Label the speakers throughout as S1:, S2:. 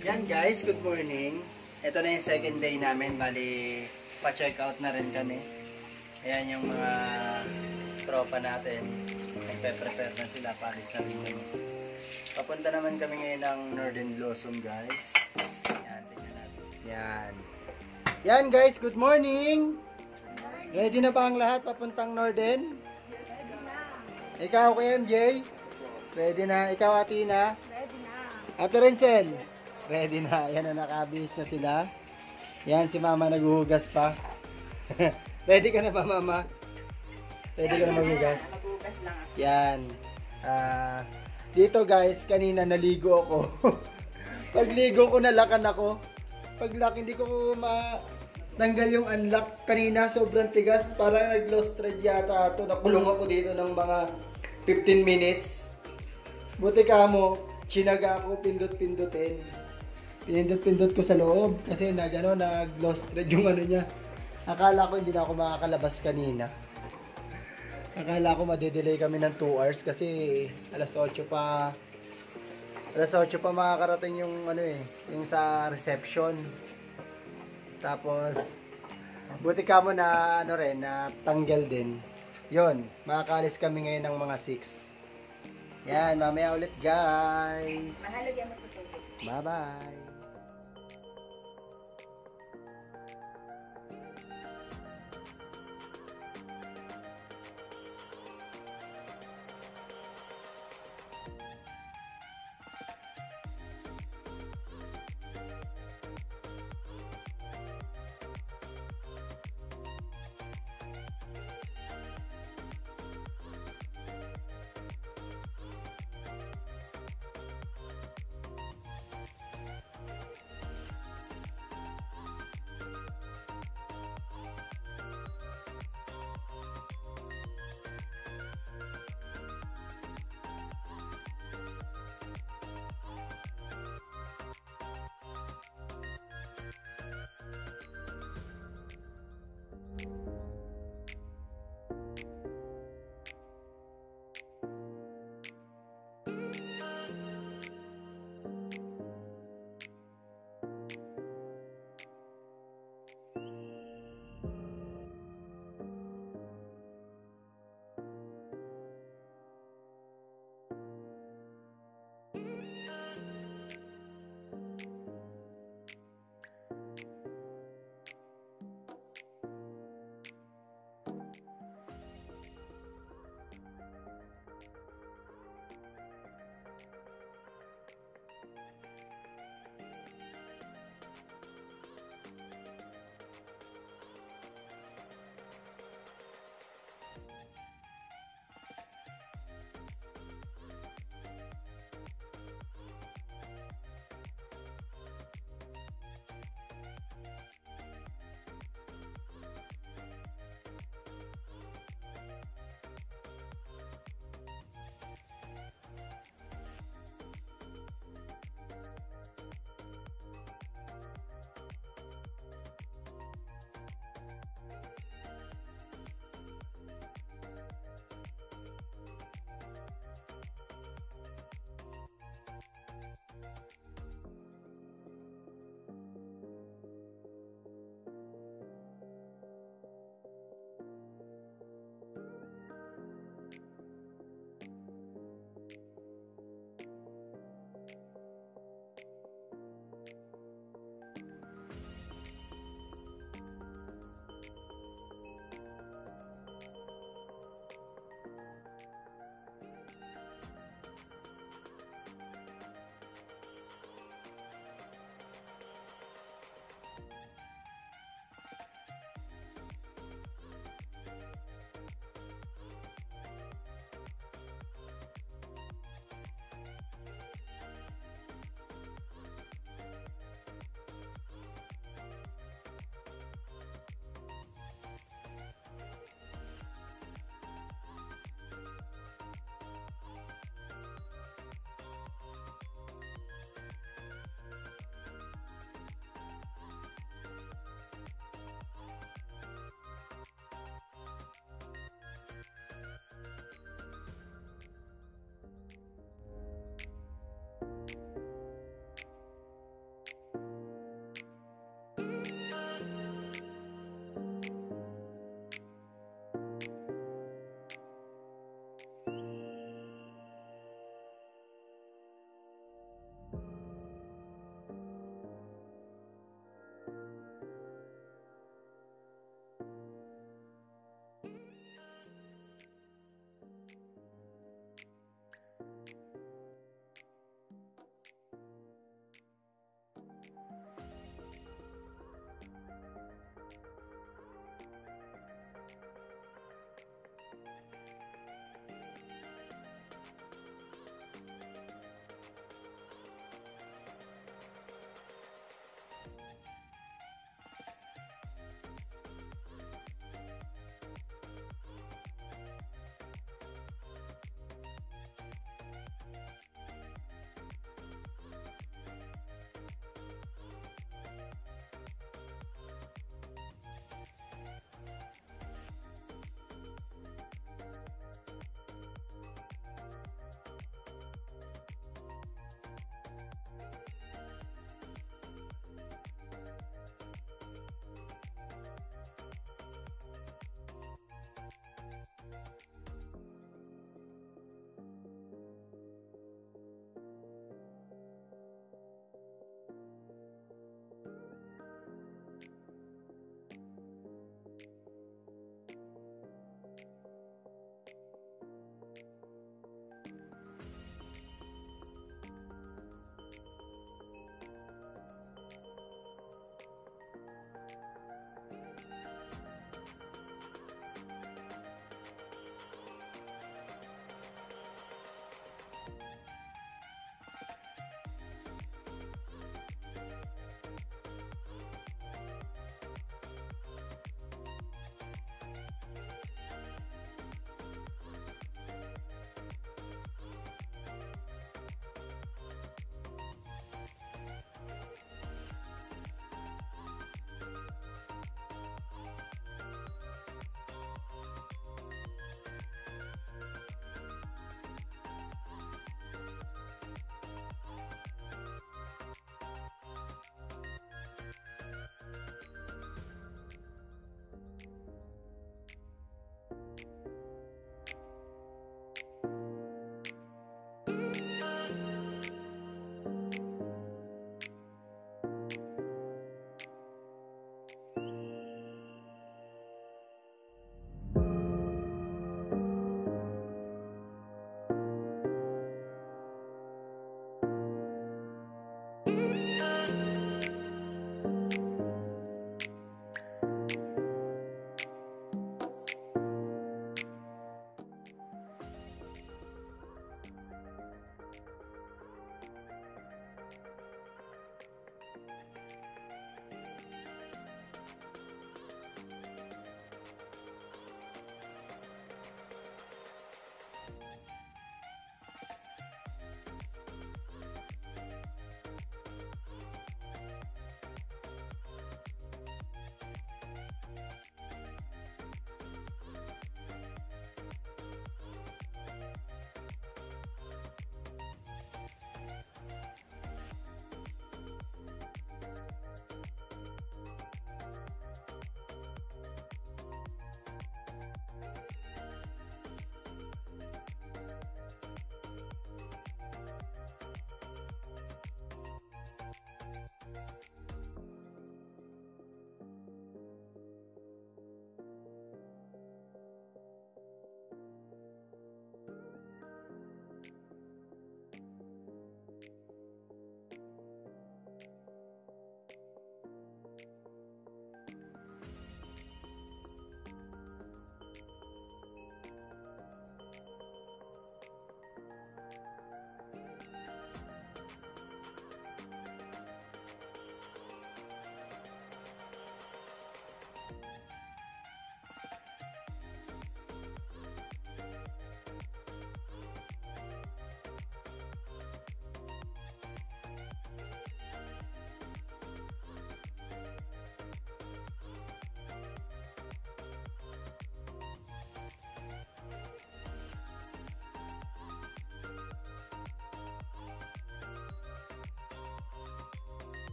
S1: Yan guys, good morning. Ito na yung second day namin. Bali, pa-check out na rin kami. Ayan yung mga tropa natin. Nagpe-prepare na sila. Palis na rin kami. Papunta naman kami ngayon ng Northern Blossom guys. Ayan, tingnan natin. Yan. Yan guys, good morning. Ready na ba ang lahat papuntang Northern?
S2: Ready na.
S1: Ikaw, Kuya MJ? Ready na. Ikaw, Atina?
S2: Ready na.
S1: Ate Renzel? Ready na. Yan na, nakabihis na sila. Yan, si Mama naghuhugas pa. Ready ka na ba, Mama? Ready ka na maghugas?
S2: Maghugas lang ako.
S1: Yan. Dito guys, kanina naligo ako. Pagligo ko, nalakan ako. Paglak, hindi ko tanggal yung unlock. Kanina, sobrang tigas. Parang nag-lost thread yata ito. Nakulong ako dito ng mga 15 minutes. Buti ka mo, chinaga ako, pindot-pindutin. Pinindot-pindot ko sa loob kasi nag-lost thread yung ano niya. Akala ko hindi na ako makakalabas kanina. Akala ko madedelay kami ng 2 hours kasi alas 8 pa makakarating yung ano yung sa reception. Tapos buti ka mo na ano rin na tanggal din. Yon, makakalis kami ngayon ng mga 6. Yan, mamaya ulit guys.
S2: Mahalagyan mo ito tubig.
S1: Bye-bye.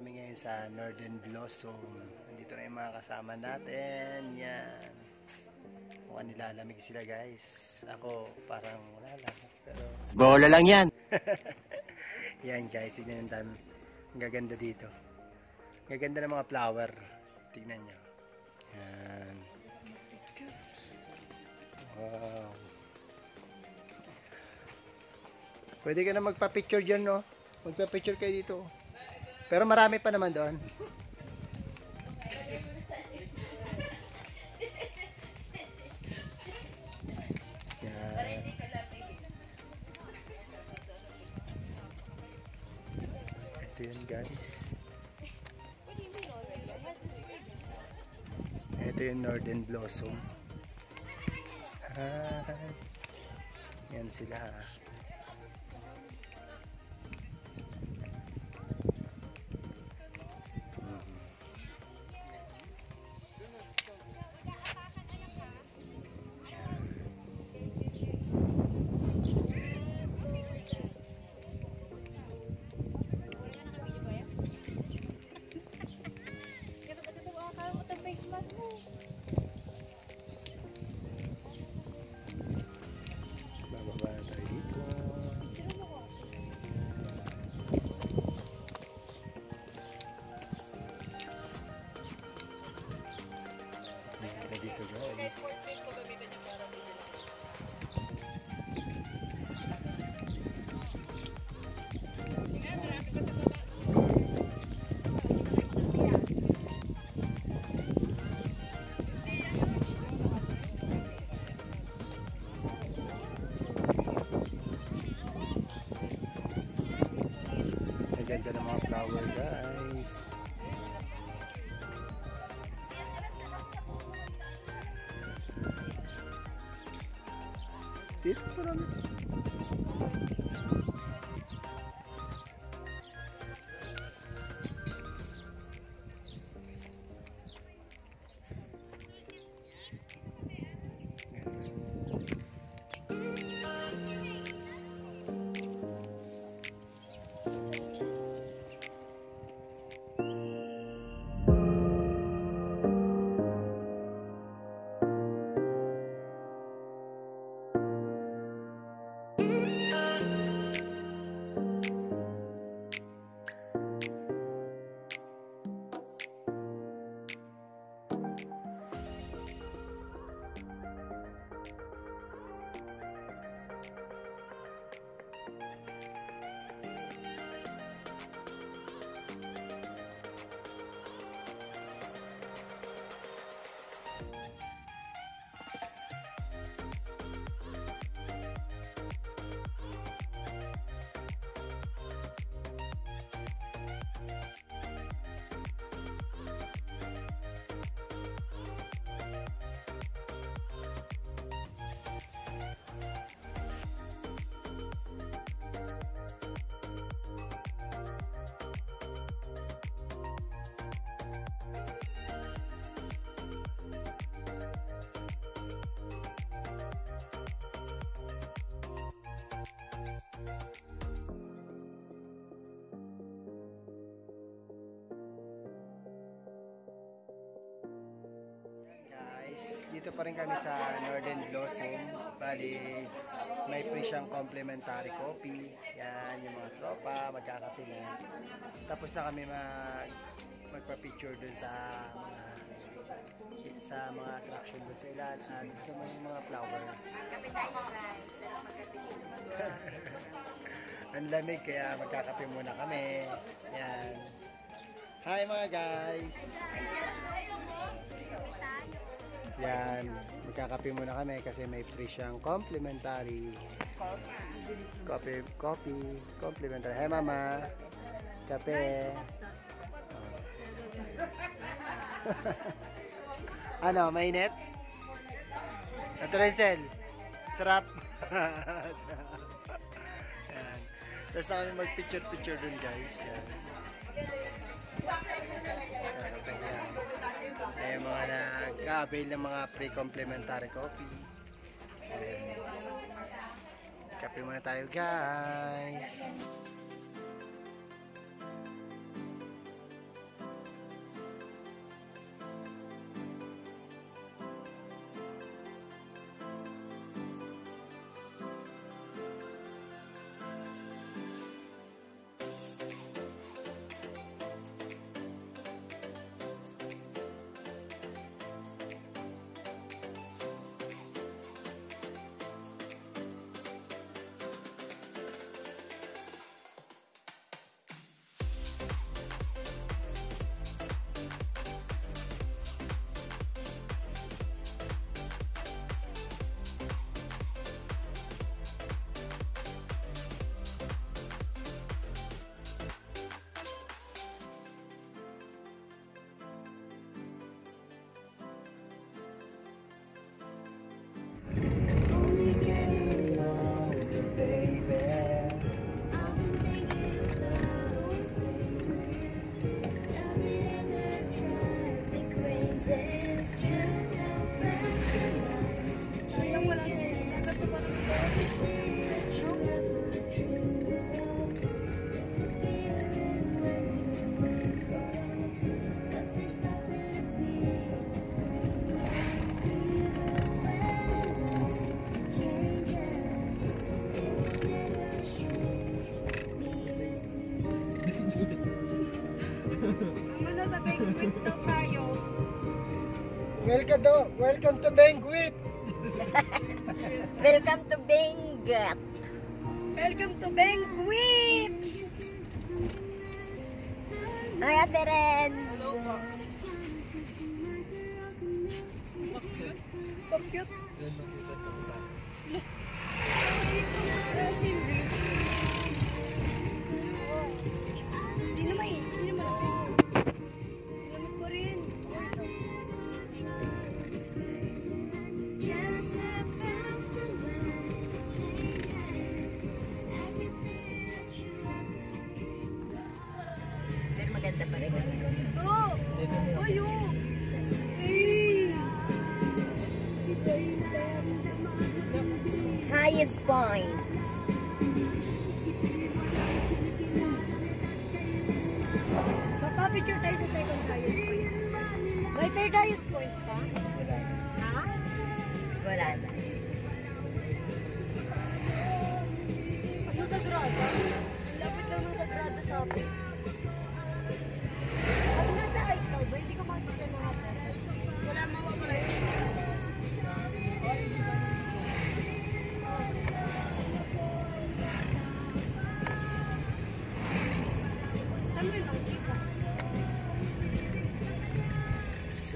S1: kami ngayon sa Northern Blossom. Nandito na yung mga kasama natin. Yan. Mukhang nilalamig sila guys. Ako parang wala lang. Pero
S3: Bola lang yan.
S1: yan guys, tignan yung dami. Ang gaganda dito. Ang gaganda ng mga flower. Tignan nyo. Yan. Wow. Pwede ka na magpa-picture dyan, no? Magpa-picture kayo dito. Pero marami pa naman doon. Yan. Ito yun, guys. Ito yung Northern Blossom. Yan sila. Bababa na tayo dito. Maganda dito guys. Ang ganda ng mga flower guys. Dito parang guys, dito pa rin kami sa Northern Blossom. Bali, may free siyang complimentary coffee. Yan, yung mga tropa, magkakape na. Tapos na kami magpa-picture dun sa mga attraction dun sa ilan at sa mga flower.
S2: Kape tayo guys. Pero magkape.
S1: Ang lamig kaya magkakape muna kami. Yan. Hi mga guys! Yan, magkakape muna kami kasi may free siyang complimentary coffee, complimentary. Hey mama, kape. Ano, mainit? Ito rin, Sel. Sarap. Yan. Tapos na kami mag-picture dun guys. Yan. Ay mga nag-avail ng mga pre-complimentary coffee. Kape muna tayo guys.
S2: Sayang wala sa kasi parang ano sa banquet daw tayo.
S1: Welcome to Banquet.
S3: Welcome to Benguet.
S2: Welcome to banquet!
S3: Ay, Ate Ren.
S2: Hello po. Cute. Hindi naman eh. Hindi naman ako. Lamig pa rin.
S3: Pero maganda pa rin.
S2: Ito! Ayo! Hey!
S3: Highest point.
S2: Magpa-picture tayo sa second highest point. May third highest point pa? Ha?
S3: Wala na.
S2: Ano sa grada? Lapit lang ng sagrada sa akin. Pag nasa iCloud ba, hindi ko makikita ng mga photos. Wala mawawala yun. Saan mo yung nakikita?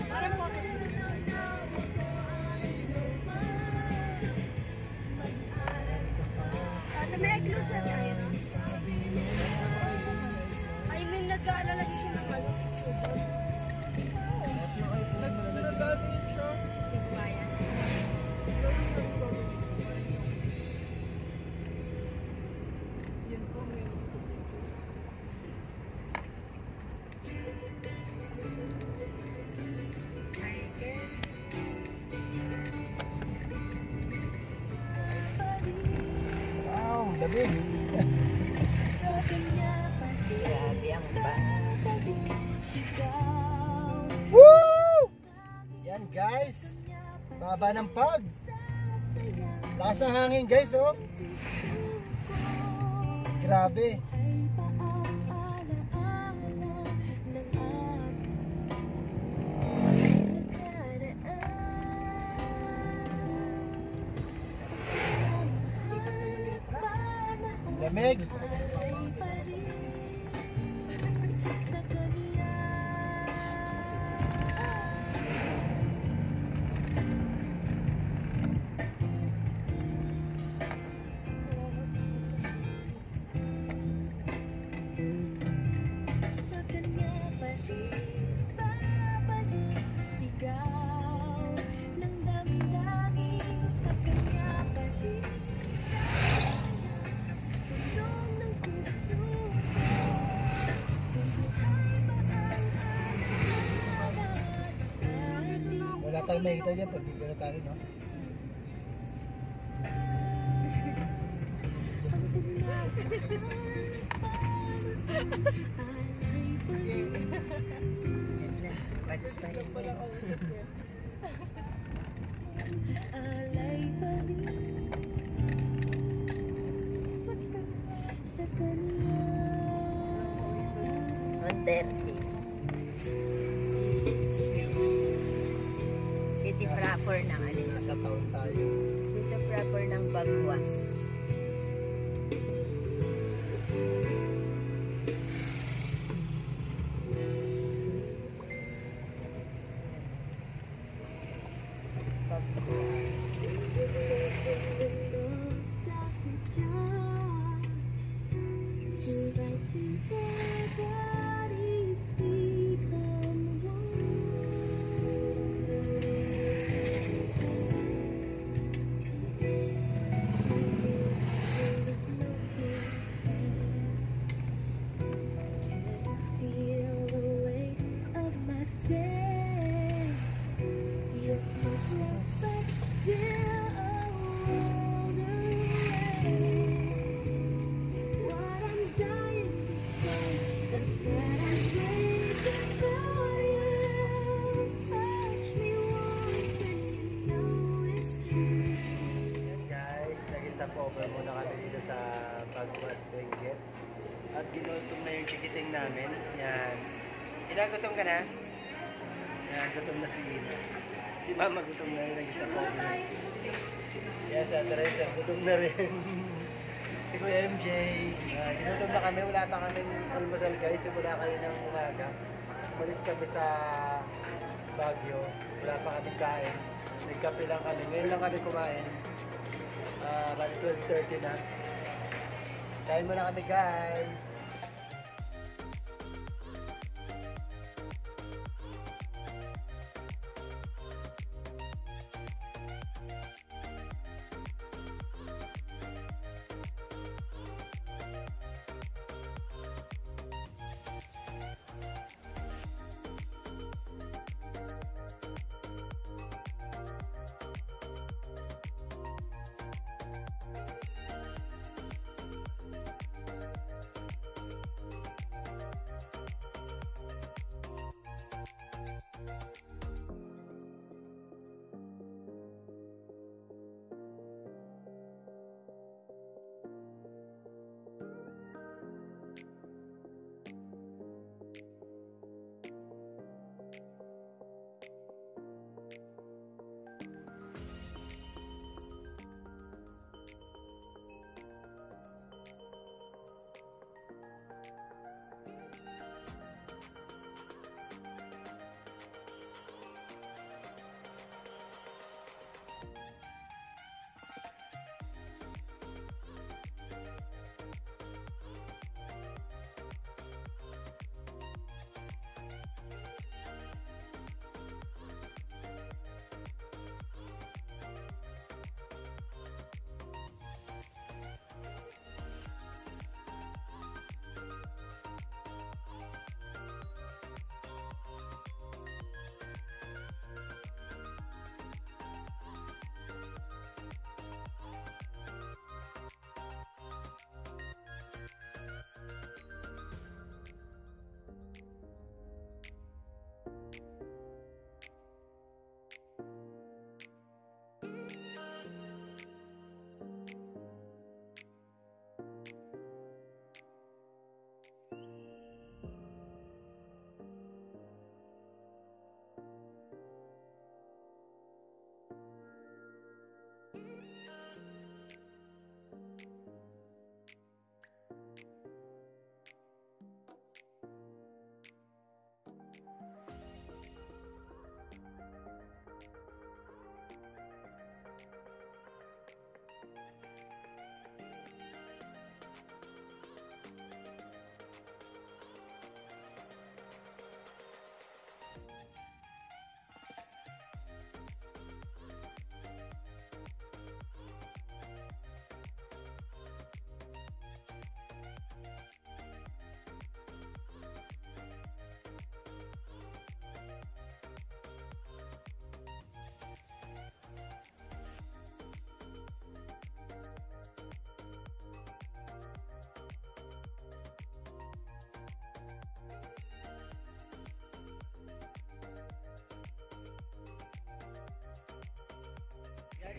S2: Parang photos dito sa side. May iCloud sa tayo. I mean, nag-aalalagay siya ng ano, picture. Nag-aalalagay siya. Tigbayan. Yun po, may
S1: Wow, lamig.
S3: Grabe ang ba.
S1: Woo! Yan guys. Baba ng pag. Lakas ng hangin guys, oh. Grabe. Lamig. Wala tayong makikita dyan pag bigyan tayo, no?
S3: Pats pa rin yan. City proper ng alin.
S1: Nasa taon tayo.
S3: City proper ng Bagwas.
S1: Bagwas Benguet. At ginutom na yung chikiting namin. Yan. Inagutom ka na? Yan, gutom na si Ina. Si Mama gutom na rin, nag-isa po. Yan, sa Teresa, gutom na rin. Si Kuya MJ. Ginutom na kami, wala pa kami almusal guys. Wala kayo ng umaga. Umalis kami sa Baguio. Wala pa kami kain. Nagkape lang kami. Ngayon lang kami kumain. Bali 12:30 na. Kain muna kami guys.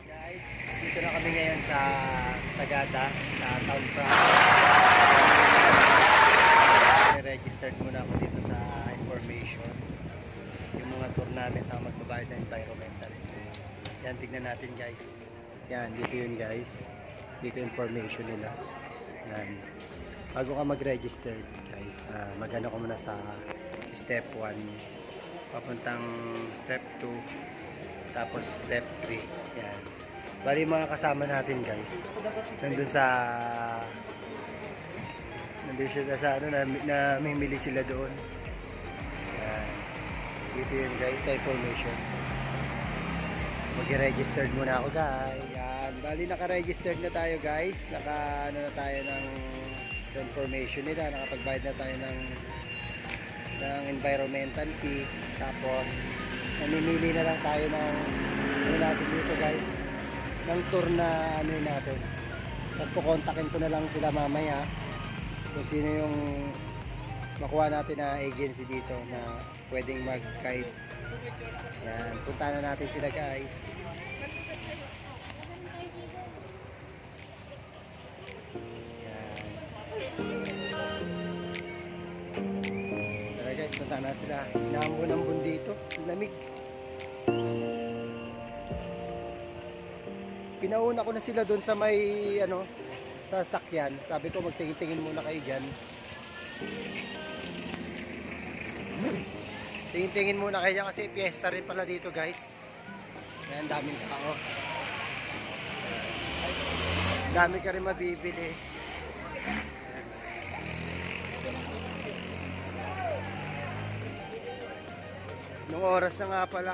S1: Guys, dito na kami ngayon sa Sagada, sa Town Proper. Registered muna ako dito sa information. Yung mga tour namin sa magbabayad ng environmental. Yan, tignan natin guys. Yan, dito yun guys. Dito information nila. Yan. Bago ka mag-register guys, mag-ano ko muna sa step 1. Papuntang step 2. Tapos step 3. Yan. Bali mga kasama natin guys. Nandun siya sa ano, namimili sila doon. Yan. Dito yun guys sa information. Mag-registered muna ako guys. Yan. Bali naka-registered na tayo guys. Naka-ano na tayo ng sa information nila. Nakapagbayad na tayo ng environmental fee. Tapos namimili na lang tayo ng ano natin dito guys, ng tour na ano natin. Tapos kukontakin ko na lang sila mamaya kung sino yung makuha natin na agency dito na pwedeng mag-guide. Yan, punta na natin sila guys. Yan. Tara guys, punta na sila. Inaambon-ambon dito. Lamig. Pinauna ko na sila doon sa may ano, sa sakyan. Sabi ko magtingin-tingin muna kayo dyan. Tingin-tingin muna kayo dyan kasi fiesta rin pala dito guys. Ayan, daming tao. Dami ka rin mabibili. Nung oras na nga pala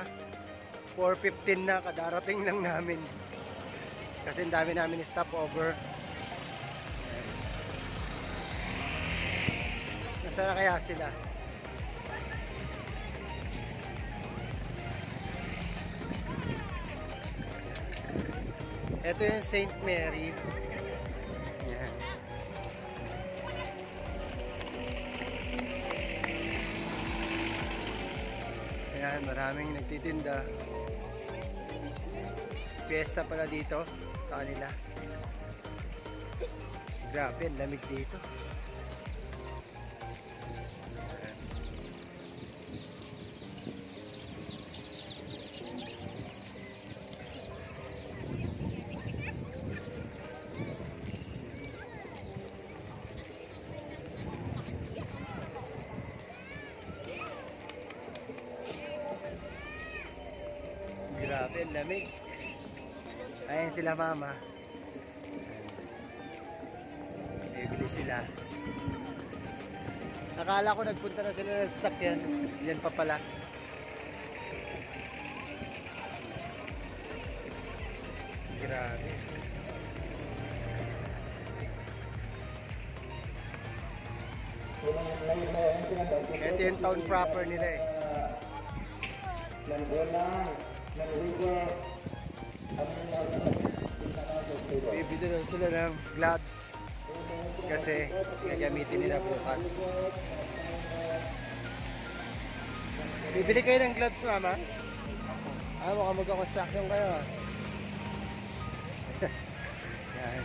S1: 4:15 na, kadarating lang namin kasi ang dami namin stopover. Nasaan na kaya sila? Ito yung St. Mary. Yan. Ayan, maraming nagtitinda. Fiesta pala dito sa kanila. Grabe, ang lamig dito. Ayan. Grabe, ang lamig. Ayan sila mama. Bibili sila. Akala ko nagpunta na sila ng sasakyan. Yan pa pala. Grabe. Ito yung town proper nila eh. Bibili daw sila ng gloves kasi gagamitin nila bukas. Bibili kayo ng gloves, mama? Ah, mukhang magkakonstruction kayo. Yan.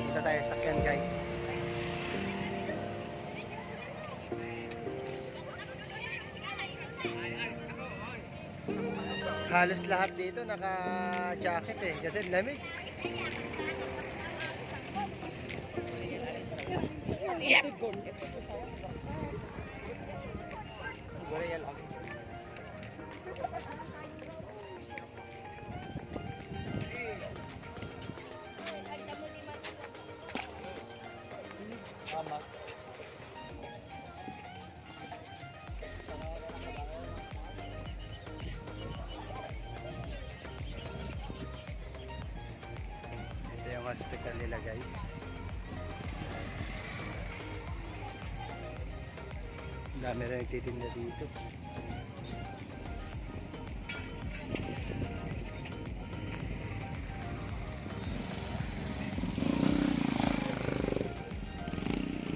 S1: Kita tayo sa sakyan, guys. Halos lahat dito naka-jacket eh kasi lamig. Ito yung hospital nila, guys. Dami rin nagtitinda dito.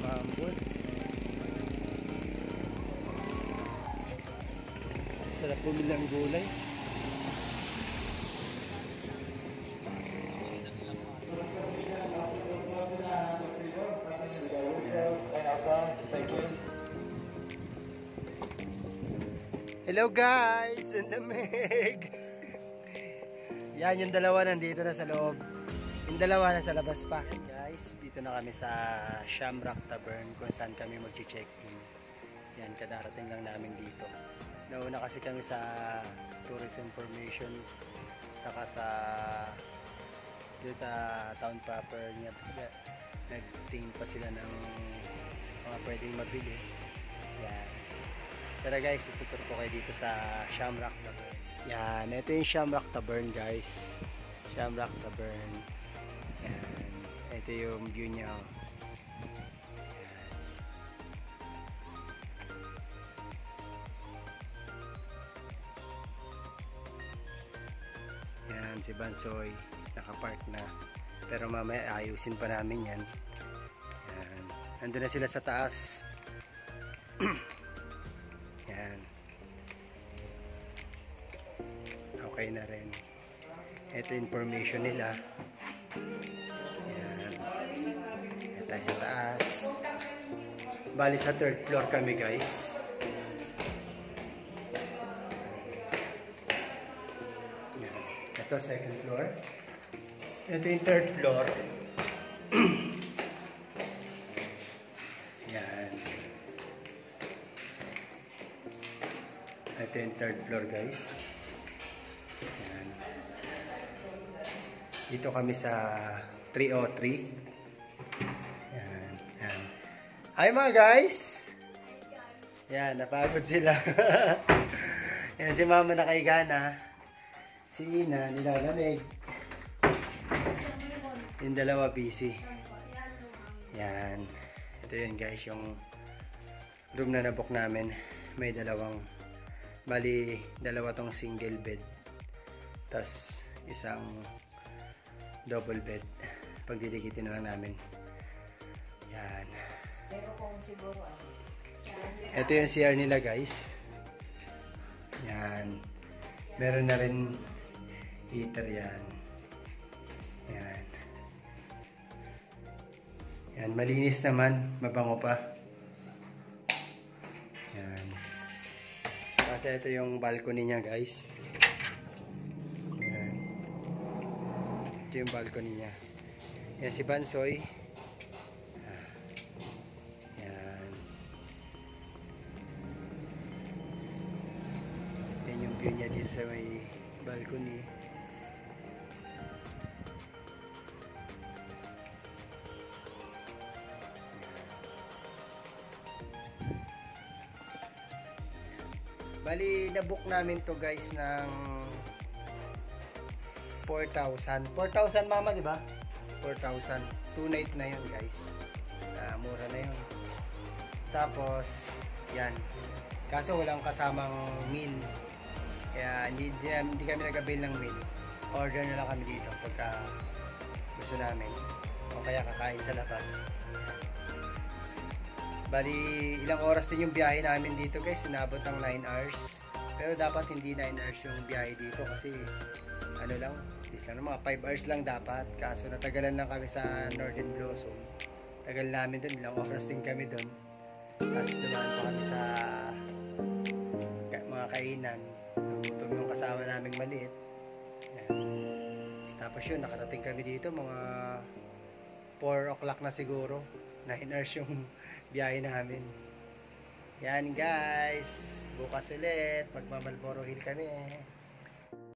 S1: Mambol. Sarap bumili ng gulay. Hello guys! Ang lamig! Yan, yung dalawa nandito na sa loob. Yung dalawa na sa labas pa. Guys, dito na kami sa Shamrock Tavern kung saan kami mag-check-in. Yan, kadarating lang namin dito. Nauna kasi kami sa tourist information saka sa dito sa town proper niya. Nagtingin pa sila ng mga pwedeng mabili. Yan. Tara guys, itutur ko kayo dito sa Shamrock Tavern. Yan, ito yung Shamrock Tavern guys. Shamrock Tavern. Yan. Ito yung view niya. Yan, si Bansoy nakapark na. Pero mamaya ayusin pa namin yan. Nandun na sila sa taas. Yan. Okay na rin. Ito information nila. Yan. Ito tayo sa taas. Bali sa 3rd floor kami guys. Yan. Ito 2nd floor. Ito yung 3rd floor. Yan. Ito yung 3rd floor guys. Yan. Dito kami sa 303. Yan. Yan. Hi mga guys! Yan, napagod sila. Yan, si mama nakahiga na. Si Ina, nilalamig. Yung dalawa busy. Yan. Ito yun guys, yung room na nabook namin. May dalawa tong single bed. Tas isang double bed. Pagdidikitin na lang namin. Yan.
S3: Pero kung siguro
S1: Ito yung CR nila guys. Yan. Meron na rin heater yan. Yan. Yan. Malinis naman. Mabango pa. Yan. Kasi ito yung balcony niya guys. Yan. Ito yung balcony niya. Yan si Bansoy. Yan. Yan yung view niya dito sa may balcony. Bali, na-book namin to guys ng 4,000. 4,000 mama, di ba? 4,000. 2 night na yun guys. Mura na yun. Tapos, yan. Kaso walang kasamang meal. Kaya hindi kami nag-avail ng meal. Order na lang kami dito pagka gusto namin. O kaya kakain sa labas. Bali, ilang oras din yung biyahe namin dito guys. Inabot ng 9 hours. Pero dapat hindi 9 hours yung biyahe dito kasi ano lang, mga 5 hours lang dapat. Kaso natagalan lang kami sa Northern Blossom. Tagal namin dun, ilang oras din kami dun. Tapos dumaan pa kami sa mga kainan. Nagutom yung kasama naming maliit. Yan. Tapos yun, nakarating kami dito mga 4 o'clock na siguro. 9 hours yung biyahe namin. Yan guys, bukas ulit magma-Marlboro Hill kami.